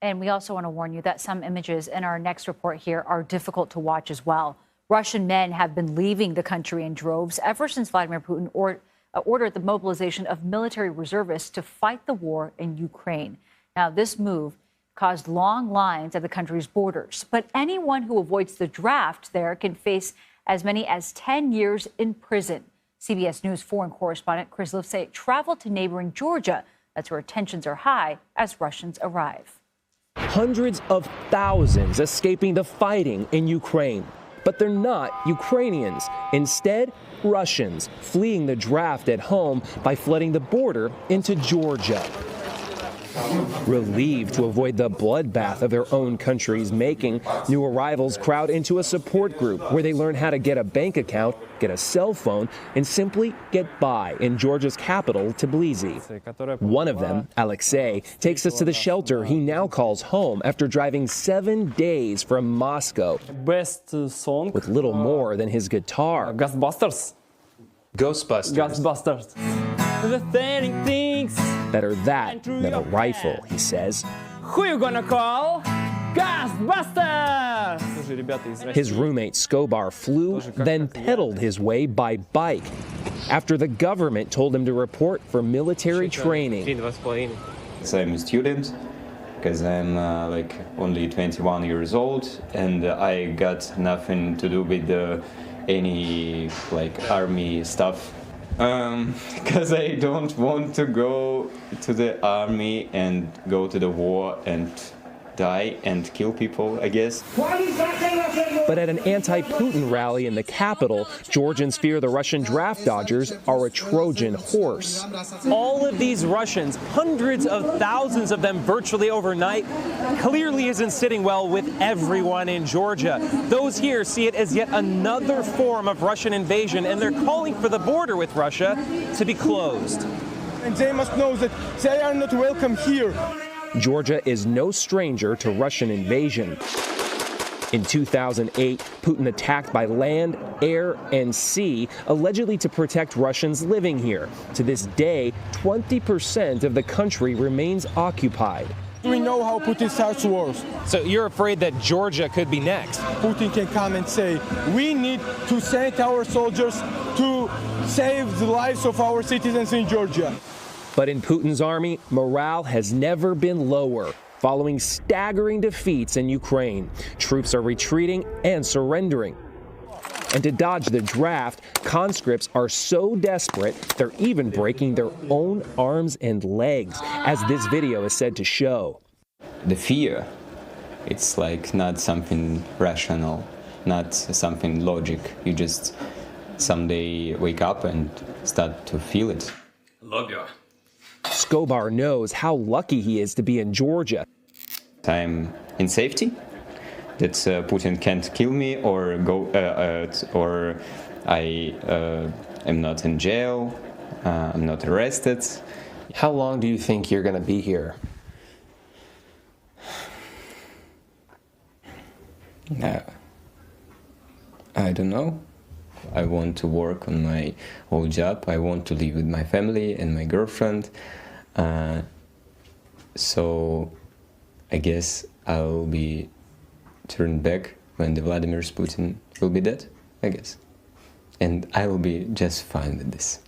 And we also want to warn you that some images in our next report here are difficult to watch as well. Russian men have been leaving the country in droves ever since Vladimir Putin ordered the mobilization of military reservists to fight the war in Ukraine. Now, this move caused long lines at the country's borders. But anyone who avoids the draft there can face as many as 10 years in prison. CBS News foreign correspondent Chris Livesay traveled to neighboring Georgia. That's where tensions are high as Russians arrive. Hundreds of thousands escaping the fighting in Ukraine. But they're not Ukrainians. Instead, Russians fleeing the draft at home by flooding the border into Georgia. Relieved to avoid the bloodbath of their own country's making, new arrivals crowd into a support group where they learn how to get a bank account, get a cell phone, and simply get by in Georgia's capital, Tbilisi. One of them, Alexei, takes us to the shelter he now calls home after driving 7 days from Moscow Best song with little more than his guitar. Ghostbusters. The thing thinks. Better that than a rifle, he says. Who you gonna call? Ghostbusters! His roommate Skobar flew, then pedaled his way by bike after the government told him to report for military training. So I'm a student because I'm like only 21 years old, and I got nothing to do with any like army stuff. Because I don't want to go to the army and go to the war and die and kill people, I guess. But at an anti-Putin rally in the capital, Georgians fear the Russian draft dodgers are a Trojan horse. All of these Russians, hundreds of thousands of them virtually overnight, clearly isn't sitting well with everyone in Georgia. Those here see it as yet another form of Russian invasion, and they're calling for the border with Russia to be closed. And they must know that they are not welcome here. Georgia is no stranger to Russian invasion. In 2008, Putin attacked by land, air, and sea, allegedly to protect Russians living here. To this day, 20% of the country remains occupied. We know how Putin starts wars. So you're afraid that Georgia could be next? Putin can come and say, we need to send our soldiers to save the lives of our citizens in Georgia. But in Putin's army, morale has never been lower. Following staggering defeats in Ukraine, troops are retreating and surrendering. And to dodge the draft, conscripts are so desperate, they're even breaking their own arms and legs, as this video is said to show. The fear, it's like not something rational, not something logic. You just someday wake up and start to feel it. Love you. Skobar knows how lucky he is to be in Georgia. I'm in safety, that Putin can't kill me or I am not in jail, I'm not arrested. How long do you think you're going to be here? I don't know. I want to work on my old job. I want to live with my family and my girlfriend. So I guess I'll be turned back when the Vladimir Putin will be dead, I guess. And I will be just fine with this.